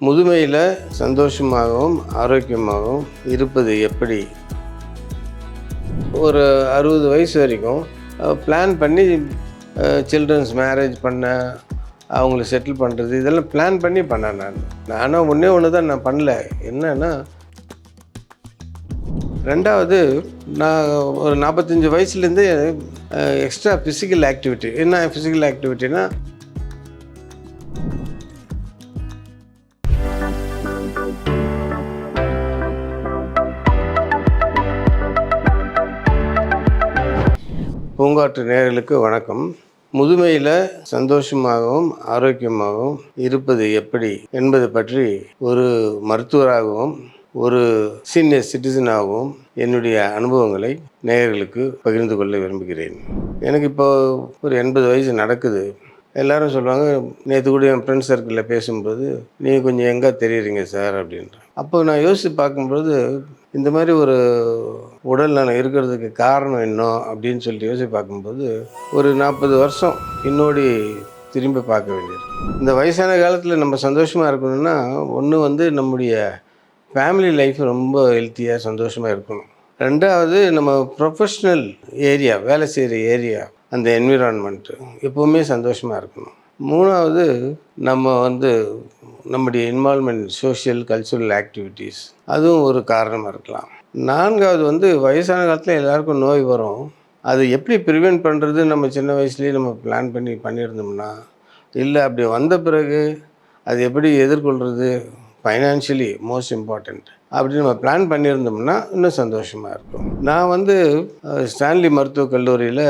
முதுமையில் சந்தோஷமாகவும் ஆரோக்கியமாகவும் இருப்பது எப்படி? ஒரு 60 வயசு வரைக்கும் பிளான் பண்ணி சில்ட்ரன்ஸ் மேரேஜ் பண்ண, அவங்கள செட்டில் பண்ணுறது, இதெல்லாம் பிளான் பண்ணி பண்ணேன். நானும் ஒன்று தான் நான் பண்ணல. என்னன்னா, ரெண்டாவது, நான் ஒரு 45 வயசுலேருந்து எக்ஸ்ட்ரா ஃபிசிக்கல் ஆக்டிவிட்டி. என்ன ஃபிசிக்கல் ஆக்டிவிட்டினா, பூங்காற்று நேயர்களுக்கு வணக்கம். முதுமையில் சந்தோஷமாகவும் ஆரோக்கியமாகவும் இருப்பது எப்படி என்பது பற்றி ஒரு மருத்துவராகவும் ஒரு சீனியர் சிட்டிசனாகவும் என்னுடைய அனுபவங்களை நேயர்களுக்கு பகிர்ந்து கொள்ள விரும்புகிறேன். எனக்கு இப்போ ஒரு 80 வயசு நடக்குது. எல்லோரும் சொல்லுவாங்க, நேற்று கூட என் ஃப்ரெண்ட்ஸ் சர்க்கிளில் பேசும்போது, நீங்கள் கொஞ்சம் எங்கே தெரியுறீங்க சார் அப்படின்ற. அப்போ நான் யோசித்து பார்க்கும்பொழுது, இந்த மாதிரி ஒரு உடல் நலம் இருக்கிறதுக்கு காரணம் என்ன அப்படின்னு சொல்லிட்டு யோசித்து பார்க்கும்போது, ஒரு 40 வருஷம் பின்னோடி திரும்பி பார்க்க வேண்டியது. இந்த வயசான காலத்தில் நம்ம சந்தோஷமாக இருக்கணும்னா, ஒன்று நம்முடைய ஃபேமிலி லைஃப் ரொம்ப ஹெல்த்தியாக சந்தோஷமாக இருக்கணும். ரெண்டாவது, நம்ம ப்ரொஃபஷ்னல் ஏரியா, வேலை செய்கிற ஏரியா, அந்த என்விரான்மெண்ட்டு எப்போவுமே சந்தோஷமாக இருக்கணும். மூணாவது, நம்ம நம்முடைய இன்வால்மெண்ட் சோஷியல் கல்ச்சுரல் ஆக்டிவிட்டீஸ், அதுவும் ஒரு காரணமாக இருக்கலாம். நான்காவது, வயசான காலத்தில் எல்லாருக்கும் நோய் வரும். அது எப்படி ப்ரிவென்ட் பண்ணுறது, நம்ம சின்ன வயசுலேயே நம்ம பிளான் பண்ணியிருந்தோம்னா, இல்லை அப்படி வந்த பிறகு அது எப்படி எதிர்கொள்கிறது, ஃபைனான்ஷியலி மோஸ்ட் இம்பார்ட்டண்ட், அப்படி நம்ம பிளான் பண்ணியிருந்தோம்னா இன்னும் சந்தோஷமாக இருக்கும். நான் ஸ்டான்லி மருத்துவக் கல்லூரியில்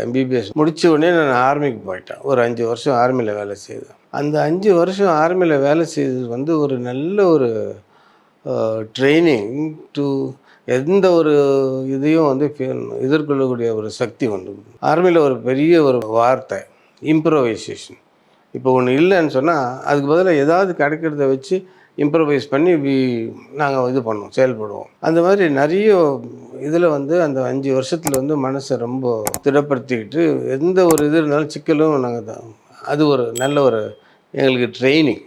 MBBS முடித்த உடனே நான் ஆர்மிக்கு போயிட்டேன். ஒரு 5 வருஷம் ஆர்மியில் வேலை செய்தேன். அந்த 5 வருஷம் ஆர்மியில் வேலை செய்தது ஒரு நல்ல ஒரு ட்ரைனிங் டு எந்த ஒரு இதையும் எதிர்கொள்ளக்கூடிய ஒரு சக்தி உண்டு. ஆர்மியில் ஒரு பெரிய ஒரு வார்த்தை இம்ப்ரோவைசேஷன். இப்போ ஒன்று இல்லைன்னு சொன்னால், அதுக்கு பதிலாக ஏதாவது கிடைக்கிறத வச்சு இம்ப்ரவைஸ் பண்ணி நாங்கள் செயல்படுவோம். அந்த மாதிரி நிறைய இதில் அந்த 5 வருஷத்தில் மனசை ரொம்ப திடப்படுத்திக்கிட்டு, எந்த ஒரு இது இருந்தாலும் சிக்கலும் அது ஒரு நல்ல ஒரு எங்களுக்கு ட்ரைனிங்.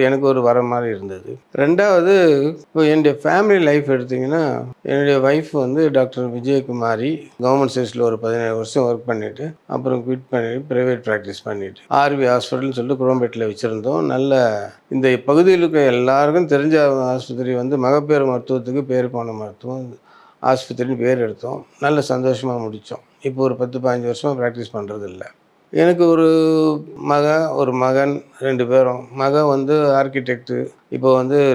எனக்கு ஒரு வர மாதிரி இருந்தது. ரெண்டாவது, இப்போ என்னுடைய ஃபேமிலி லைஃப் எடுத்திங்கன்னா, என்னுடைய ஒய்ஃப் டாக்டர் விஜயகுமாரி, கவர்மெண்ட் சர்வீஸில் ஒரு 17 வருஷம் ஒர்க் பண்ணிவிட்டு, அப்புறம் குவிட் பண்ணிவிட்டு ப்ரைவேட் ப்ராக்டிஸ் பண்ணிவிட்டு, ஆர்வி ஹாஸ்பிட்டல்னு சொல்லிட்டு குரோம்பேட்டில் வச்சுருந்தோம். நல்ல இந்த பகுதியில் இருக்க எல்லாருக்கும் தெரிஞ்ச ஆஸ்பத்திரி, மகப்பேறு மருத்துவத்துக்கு பேர் போன மருத்துவம் ஆஸ்பத்திரின்னு பேர் எடுத்தோம். நல்ல சந்தோஷமாக முடித்தோம். இப்போ ஒரு 10-15 வருஷமாக ப்ராக்டிஸ் பண்ணுறது இல்லை. எனக்கு ஒரு மகன் 2 பேரும். மகன் ஆர்கிடெக்டு, இப்போ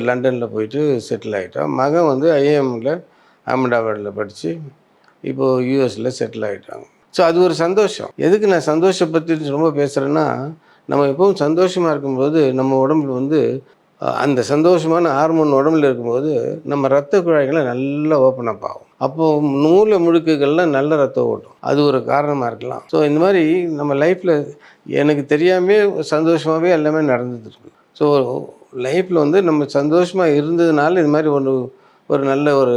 லண்டனில் போயிட்டு செட்டில் ஆகிட்டான். மகன் IIMல அஹமதாபாத்தில் படித்து இப்போது US செட்டில் ஆகிட்டாங்க. ஸோ அது ஒரு சந்தோஷம். எதுக்கு நான் சந்தோஷம் பற்றி ரொம்ப பேசுகிறேன்னா, நம்ம எப்பவும் சந்தோஷமாக இருக்கும்போது நம்ம உடம்புல அந்த சந்தோஷமான ஹார்மோன் உடம்புல இருக்கும்போது நம்ம ரத்த குழாய்களை நல்லா ஓப்பன் அப் ஆகும். அப்போது நூல முழுக்குகள்லாம் நல்ல ரத்தம் ஓட்டும். அது ஒரு காரணமாக இருக்கலாம். ஸோ இந்த மாதிரி நம்ம லைஃப்பில் எனக்கு தெரியாமே சந்தோஷமாகவே எல்லாமே நடந்துருக்கு. ஸோ லைஃப்பில் நம்ம சந்தோஷமாக இருந்ததுனால இது மாதிரி ஒரு நல்ல ஒரு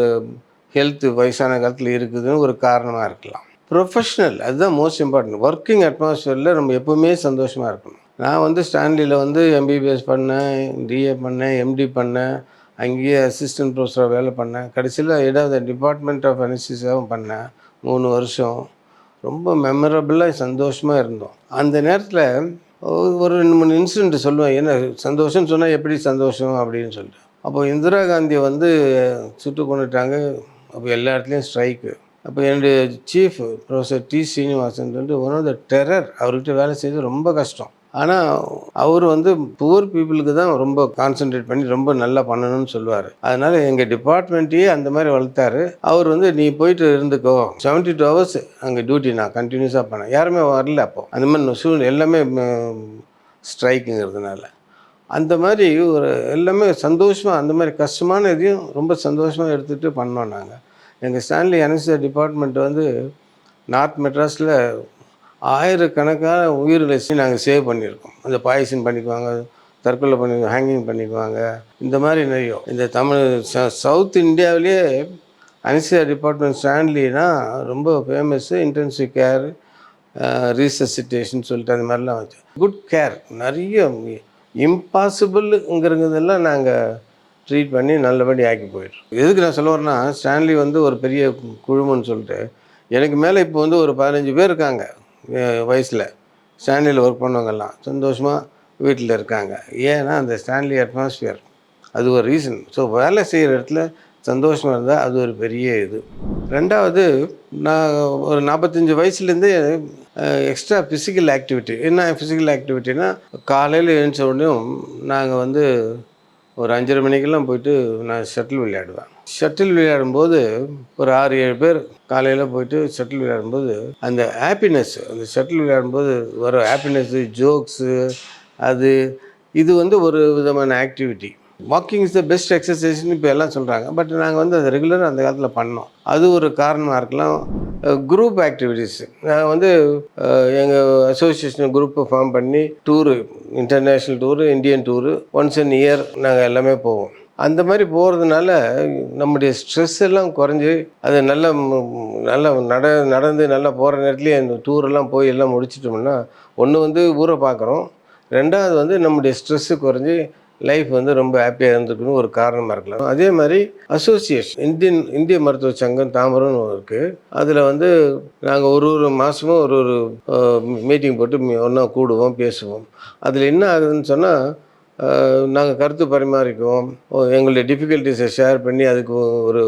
ஹெல்த்து வயசான காலத்தில் இருக்குதுன்னு ஒரு காரணமாக இருக்கலாம். ப்ரொஃபஷ்னல், அதுதான் மோஸ்ட் இம்பார்ட்டன்ட். ஒர்க்கிங் அட்மாஸ்ஃபியரில் நம்ம எப்போவுமே சந்தோஷமாக இருக்கணும். நான் ஸ்டான்லியில் MBBS பண்ணேன், DA பண்ணேன், MD பண்ணேன், அங்கேயே அசிஸ்டன்ட் ப்ரொஃபஸராக வேலை பண்ணேன். கடைசியில் ஏதாவது டிபார்ட்மெண்ட் ஆஃப் அனஸ்தீசியாவும் பண்ணேன் 3 வருஷம். ரொம்ப மெமரபுளாக சந்தோஷமாக இருந்தோம். அந்த நேரத்தில் ஒரு 2-3 இன்சிடென்ட் சொல்லுவேன். என்ன சந்தோஷம்னு சொன்னால் எப்படி சந்தோஷம் அப்படின்னு சொல்லிட்டு. அப்போது இந்திரா காந்தியை சுட்டு கொண்டுட்டாங்க. அப்போ எல்லா இடத்துலையும் ஸ்ட்ரைக்கு. அப்போ என்னுடைய chief professor T. Srinivasan one of the terror. அவர்கிட்ட வேலை செய்வது ரொம்ப கஷ்டம். ஆனால் அவர் புவர் பீப்புளுக்கு தான் ரொம்ப கான்சன்ட்ரேட் பண்ணி ரொம்ப நல்லா பண்ணணும்னு சொல்லுவார். அதனால் எங்கள் டிபார்ட்மெண்ட்டையே அந்த மாதிரி வளர்த்தாரு. அவர் நீ போயிட்டு இருந்துக்கோ, 72 ஹவர்ஸ் அங்கே டியூட்டி நான் கண்டினியூஸாக பண்ணேன். யாருமே வரல அப்போது. அந்த மாதிரி சூழ்நிலை எல்லாமே ஸ்ட்ரைக்குங்கிறதுனால. அந்த மாதிரி ஒரு எல்லாமே சந்தோஷமாக, அந்த மாதிரி கஷ்டமான இதையும் ரொம்ப சந்தோஷமாக எடுத்துகிட்டு பண்ணோம். நாங்கள் எங்கள் ஸ்டான்லி அனஸ்தீசியா டிபார்ட்மெண்ட் நார்த் மெட்ராஸில் ஆயிரக்கணக்கான உயிர்களை நாங்கள் சேவ் பண்ணியிருக்கோம். அந்த பாய்சன் பண்ணிக்குவாங்க, தற்கொலை ஹேங்கிங் பண்ணிக்குவாங்க. இந்த மாதிரி நிறைய இந்த சவுத் இந்தியாவிலே அனஸ்தீசியா டிபார்ட்மெண்ட் ஸ்டான்லினா ரொம்ப ஃபேமஸ்ஸு. இன்டென்சிவ் கேர், ரீசசிட்டேஷன் சொல்லிட்டு அந்த மாதிரிலாம் வச்சு குட் கேர். நிறைய இம்பாசிபிள்ங்கிறதெல்லாம் நாங்கள் ட்ரீட் பண்ணி நல்லபடி ஆக்கி போயிடுறோம். எதுக்கு நான் சொல்ல வரேன்னா, ஸ்டான்லி வந்து ஒரு பெரிய குழுமன்னு சொல்லிட்டு, எனக்கு மேலே இப்போ வந்து ஒரு 15 பேர் இருக்காங்க வயசில். ஸ்டான்லியில் ஒர்க் பண்ணவங்கெல்லாம் சந்தோஷமாக வீட்டில் இருக்காங்க. ஏன்னா அந்த ஸ்டான்லி அட்மாஸ்பியர், அது ஒரு ரீசன். ஸோ வேலை செய்கிற இடத்துல சந்தோஷமாக இருந்தால் அது ஒரு பெரிய இது. ரெண்டாவது, நான் ஒரு 45 வயசுலேருந்தே எக்ஸ்ட்ரா ஃபிசிக்கல் ஆக்டிவிட்டி. என்ன ஃபிசிக்கல் ஆக்டிவிட்டினா, காலையில் எழுந்திரிச்ச உடனேயும் நாங்கள் வந்து ஒரு 5:30 மணிக்கெல்லாம் போயிட்டு நான் ஷட்டில் விளையாடுவேன். ஷட்டில் விளையாடும்போது ஒரு 6-7 பேர் காலையில் போயிட்டு ஷட்டில் விளையாடும்போது அந்த ஹாப்பினஸ், அந்த ஷட்டில் விளையாடும்போது வர ஹாப்பினஸ்ஸு, ஜோக்ஸு, அது இது வந்து ஒரு விதமான activity. Walking is the best எக்ஸசைஸ்னு இப்போ எல்லாம் சொல்கிறாங்க. பட் நாங்கள் வந்து அதை ரெகுலராக அந்த காலத்தில் பண்ணோம். அது ஒரு காரணமாக இருக்கலாம். குரூப் ஆக்டிவிட்டீஸ், நான் வந்து எங்கள் அசோசியேஷன் குரூப்பை ஃபார்ம் பண்ணி tour, international tour, Indian tour, once in year நாங்கள் எல்லாமே போவோம். அந்த மாதிரி போகிறதுனால நம்முடைய ஸ்ட்ரெஸ் எல்லாம் குறைஞ்சி, அது நல்லா நல்லா நடந்து நல்லா போகிற நேரத்துலேயே அந்த டூரெல்லாம் போய் எல்லாம் முடிச்சிட்டோம்னா, ஒன்று வந்து ஊரை பார்க்குறோம், ரெண்டாவது வந்து நம்முடைய ஸ்ட்ரெஸ்ஸு குறைஞ்சி லைஃப் வந்து ரொம்ப ஹாப்பியாக இருந்துக்கணும் ஒரு காரணமாக இருக்கலாம். அதே மாதிரி அசோசியேஷன், இந்திய மருத்துவ சங்கம் தாம்பரம்னு இருக்குது. அதில் வந்து நாங்கள் ஒரு மாதமும் ஒரு மீட்டிங் போட்டு ஒன்றா கூடுவோம், பேசுவோம். அதில் என்ன ஆகுதுன்னு சொன்னால், நாங்கள் கருத்து பரிமாறிக்குவோம், எங்களுடைய டிஃபிகல்ட்டிஸை ஷேர் பண்ணி அதுக்கு ஒரு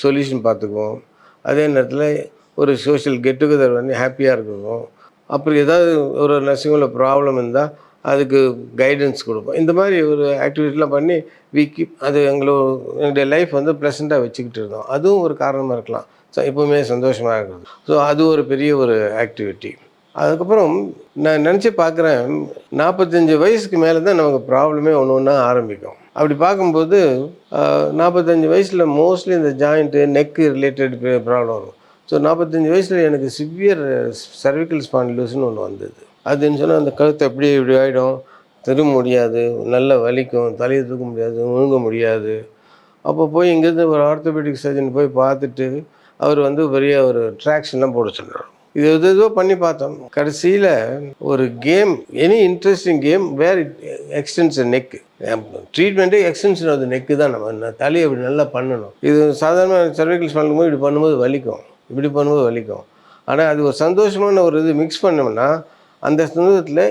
சொல்யூஷன் பார்த்துக்குவோம். அதே நேரத்தில் ஒரு சோஷியல் கெட் டுகெதர் பண்ணி ஹாப்பியாக இருக்குவோம். அப்புறம் ஏதாவது ஒரு நர்சிங்கில் ப்ராப்ளம் இருந்தால் அதுக்கு கைடன்ஸ் கொடுப்போம். இந்த மாதிரி ஒரு ஆக்டிவிட்டிலாம் பண்ணி அது எங்களுடைய லைஃப் வந்து ப்ளசண்ட்டாக வச்சுக்கிட்டு இருந்தோம். அதுவும் ஒரு காரணமாக இருக்கலாம். எப்போவுமே சந்தோஷமாக இருக்குது. ஸோ அது ஒரு பெரிய ஒரு ஆக்டிவிட்டி. அதுக்கப்புறம் நான் நினச்சி பார்க்குறேன், 45 வயசுக்கு மேலே தான் நமக்கு ப்ராப்ளமே ஒன்று ஒன்றா ஆரம்பிக்கும். அப்படி பார்க்கும்போது 45 வயசில் மோஸ்ட்லி இந்த ஜாயிண்ட்டு, நெக்கு ரிலேட்டட் ப்ராப்ளம் வரும். ஸோ 45 வயசில் எனக்கு சிவியர் சர்விக்கல் ஸ்பாண்டிலோசிஸ்னு ஒன்று வந்தது. அதுன்னு சொன்னால் அந்த கழுத்தை எப்படி இப்படி ஆகிடும், திரும்ப முடியாது, நல்லா வலிக்கும், தலையை தூக்க முடியாது, முழுங்க முடியாது. அப்போ போய் இங்கேருந்து ஒரு ஆர்த்தோபெடிக் சர்ஜன் போய் பார்த்துட்டு அவர் வந்து பெரிய ஒரு ட்ராக்ஷன்லாம் போட சொல்கிறார். இது எதோ பண்ணி பார்த்தோம். கடைசியில் ஒரு game, any interesting game where it extends neck. Treatment extension of neck தான். நம்ம தலையை இப்படி நல்லா பண்ணணும். இது சாதாரண சர்வைக்கல் ஸ்பாண்டில் இப்படி பண்ணும்போது வலிக்கும், இப்படி பண்ணும்போது வலிக்கும். ஆனால் அது ஒரு சந்தோஷமான ஒரு இது மிக்ஸ் பண்ணோம்னா அந்த சந்தோஷத்தில்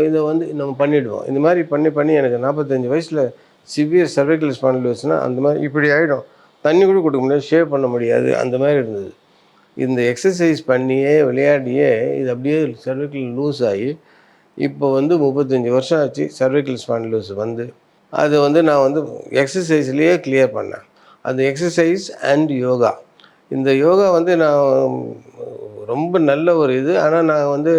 இதை வந்து நம்ம பண்ணிவிடுவோம். இந்த மாதிரி பண்ணி எனக்கு 45 வயசில் சிவியர் சர்வைக்கல் ஸ்பாண்டிலோசிஸ்னால் அந்த மாதிரி இப்படி ஆகிடும். தண்ணி கூட கொடுக்க முடியாது, ஷேவ் பண்ண முடியாது, அந்த மாதிரி இருந்தது. இந்த எக்ஸசைஸ் பண்ணியே விளையாடியே இது அப்படியே சர்வைக்கல் லூஸ் ஆகி இப்போ வந்து 35 வருஷம் ஆச்சு சர்வைக்கல் ஸ்பாண்டிலோசிஸ் வந்து. அது வந்து நான் வந்து எக்ஸசைஸ்லேயே கிளியர் பண்ணேன். அந்த எக்ஸசைஸ் அண்ட் யோகா, இந்த யோகா வந்து நான் ரொம்ப நல்ல ஒரு இது. ஆனால் நான் வந்து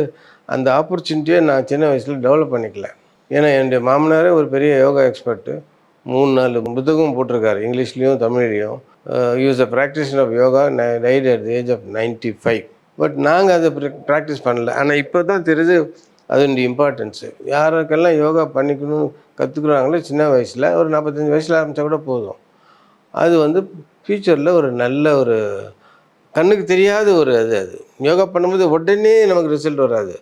அந்த ஆப்பர்ச்சுனிட்டியை நான் சின்ன வயசில் டெவலப் பண்ணிக்கல. ஏன்னா என்னுடைய மாமனாரே ஒரு பெரிய யோகா எக்ஸ்பர்ட்டு, 3-4 புத்தகம் போட்டிருக்காரு, இங்கிலீஷ்லேயும் தமிழ்லேயும். Use a practitioner of yoga, died at the age of 95. But நாங்கள் அதை ப்ராக்டிஸ் பண்ணல. ஆனால் இப்போ தான் தெரியுது அதனுடைய இம்பார்ட்டன்ஸு. யாருக்கெல்லாம் யோகா பண்ணிக்கணும் கற்றுக்குறாங்களோ சின்ன வயசில், ஒரு 45 வயசில் ஆரம்பித்தா கூட போதும். அது வந்து ஃப்யூச்சரில் ஒரு நல்ல ஒரு கண்ணுக்கு தெரியாத ஒரு அது யோகா பண்ணும்போது உடனே நமக்கு ரிசல்ட் வராது.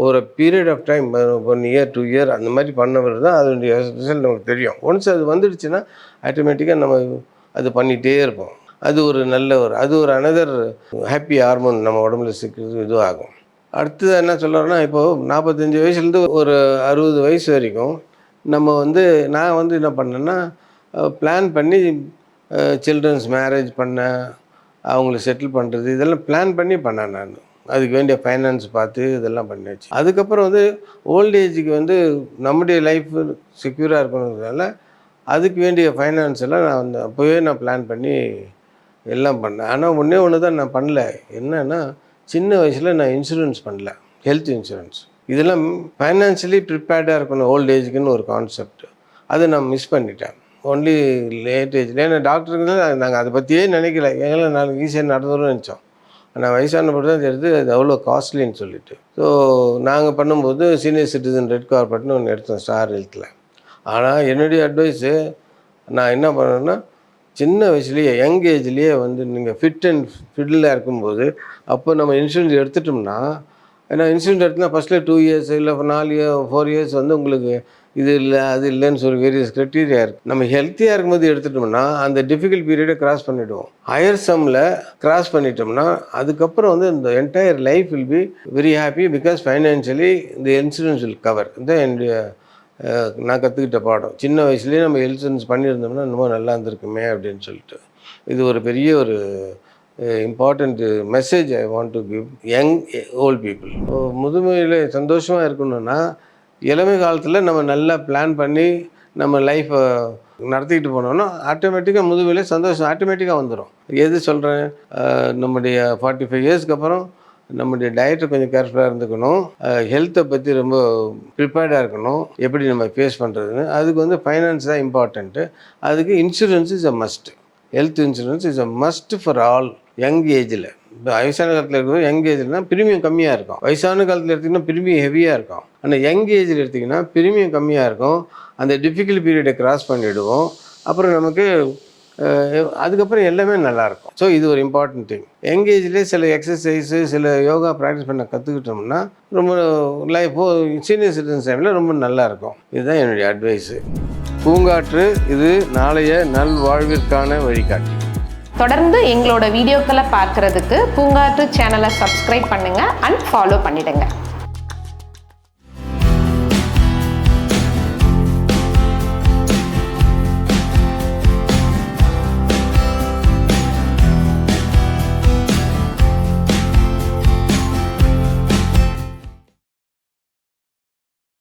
ஒரு period of time, 1 year 2 year அந்த மாதிரி பண்ணவர் தான் அதனுடைய ரிசல்ட் நமக்கு தெரியும். ஒன்ஸ் அது வந்துடுச்சுன்னா ஆட்டோமேட்டிக்காக நம்ம அது பண்ணிகிட்டே இருப்போம். அது ஒரு நல்ல அது ஒரு அனதர் ஹாப்பி ஹார்மோன் நம்ம உடம்புல இதுவாகும். அடுத்தது என்ன சொல்கிறேன்னா, இப்போது 45 வயசுலேருந்து ஒரு 60 வயசு வரைக்கும் நம்ம வந்து நான் வந்து என்ன பண்ணேன்னா, பிளான் பண்ணி சில்ட்ரன்ஸ் மேரேஜ் பண்ணேன், அவங்கள செட்டில் பண்ணுறது, இதெல்லாம் பிளான் பண்ணி பண்ணேன் நான். அதுக்கு வேண்டிய ஃபைனான்ஸ் பார்த்து இதெல்லாம் பண்ணியாச்சு. அதுக்கப்புறம் வந்து ஓல்டேஜுக்கு வந்து நம்முடைய லைஃப் செக்யூராக இருக்கணுங்கிறதுனால அதுக்கு வேண்டிய ஃபைனான்ஸ் எல்லாம் நான் வந்து அப்போவே நான் பிளான் பண்ணி எல்லாம் பண்ணேன். ஆனால் ஒன்று தான் நான் பண்ணல. என்னன்னா, சின்ன வயசில் நான் இன்சூரன்ஸ் பண்ணல, ஹெல்த் இன்சூரன்ஸ். இதெல்லாம் ஃபைனான்ஷியலி ப்ரிப்பேர்டாக இருக்கணும் ஓல்டேஜுக்குன்னு ஒரு கான்செப்ட். அதை நான் மிஸ் பண்ணிட்டேன். Only late age. ஏன்னா டாக்டருங்க நாங்கள் அதை பற்றியே நினைக்கல, எங்கெல்லாம் நாங்கள் ஈஸியாக நடந்துடும் நினச்சோம். ஆனால் வயசான போது தான் தெரியுது அது அவ்வளோ காஸ்ட்லின்னு சொல்லிட்டு. ஸோ நாங்கள் பண்ணும்போது சீனியர் சிட்டிசன் ரெட் கார்பெட்னு ஒன்று எடுத்தோம் ஸ்டார் ஹெல்த்தில். ஆனால் என்னுடைய அட்வைஸு, நான் என்ன பண்ணேன்னா, சின்ன வயசுலேயே யங் ஏஜ்லேயே வந்து நீங்கள் ஃபிட் அண்ட் ஃபிட்டிலாக இருக்கும்போது அப்போ நம்ம இன்சூரன்ஸ் எடுத்துட்டோம்னா, ஏன்னா இன்சூரன்ஸ் எடுத்துனா ஃபஸ்ட்டில் 2 இயர்ஸ் இல்லை 4 இயர் 4 இயர்ஸ் வந்து உங்களுக்கு இது இல்லை அது இல்லைன்னு சொல்லி வேரியஸ் க்ரைட்டீரியா இருக்குது. நம்ம ஹெல்த்தியாக இருக்கும்போது எடுத்துட்டோம்னா அந்த டிஃபிகல்ட் பீரியடை கிராஸ் பண்ணிவிடுவோம். ஹையர் சம்மில் கிராஸ் பண்ணிட்டோம்னா அதுக்கப்புறம் வந்து இந்த entire life will be very happy because financially இந்த இன்சூரன்ஸ் வில் கவர். இதுதான் என்னுடைய நான் கற்றுக்கிட்ட பாடம். சின்ன வயசுலேயே நம்ம இன்சூரன்ஸ் பண்ணியிருந்தோம்னா இன்னமும் நல்லா இருந்திருக்குமே அப்படின்னு சொல்லிட்டு. இது ஒரு பெரிய ஒரு important message I want to give young old people. முதுமையில் சந்தோஷமாக இருக்கணும்னா இளமை காலத்தில் நம்ம நல்லா பிளான் பண்ணி நம்ம லைஃப்பை நடத்திக்கிட்டு போனோம்னா ஆட்டோமேட்டிக்காக முதுமையில் சந்தோஷம் ஆட்டோமேட்டிக்காக வந்துடும். எது சொல்கிறேன், நம்முடைய 45 இயர்ஸ்க்கு அப்புறம் நம்முடைய டயட்டை கொஞ்சம் கேர்ஃபுல்லாக இருந்துக்கணும், ஹெல்த்தை பற்றி ரொம்ப ப்ரிப்பேர்டாக இருக்கணும், எப்படி நம்ம ஃபேஸ் பண்ணுறதுன்னு. அதுக்கு வந்து ஃபைனான்ஸ் தான் இம்பார்ட்டண்ட்டு. அதுக்கு insurance is a must. Health insurance is a must for all young ஏஜில். இப்போ வயசான காலத்தில் இருக்கிறது யங் ஏஜ்லாம் ப்ரீமியம் கம்மியாக இருக்கும். வயசான காலத்தில் எடுத்திங்கன்னா ப்ரீமியம் ஹெவியாக இருக்கும். ஆனால் யங் ஏஜில் எடுத்திங்கன்னா ப்ரீமியம் கம்மியாக இருக்கும். அந்த டிஃபிகல்ட் பீரியடை கிராஸ் பண்ணிவிடுவோம். அப்புறம் நமக்கு அதுக்கப்புறம் எல்லாமே நல்லாயிருக்கும். ஸோ இது ஒரு இம்பார்ட்டன்ட் திங். யங் ஏஜ்லேயே சில எக்ஸசைஸு சில யோகா ப்ராக்டிஸ் பண்ண கற்றுக்கிட்டோம்னா ரொம்ப லைஃபோ சீனியர் சிட்டிசன்ஸ் டைமில் ரொம்ப நல்லாயிருக்கும். இதுதான் என்னுடைய அட்வைஸு. பூங்காற்று இது நாளைய நல்வாழ்விற்கான வழிகாட்டி. தொடர்ந்து எங்களோட வீடியோக்களை பார்க்குறதுக்கு பூங்காற்று சேனலை சப்ஸ்கிரைப் பண்ணுங்கள் அண்ட் ஃபாலோ பண்ணிடுங்க.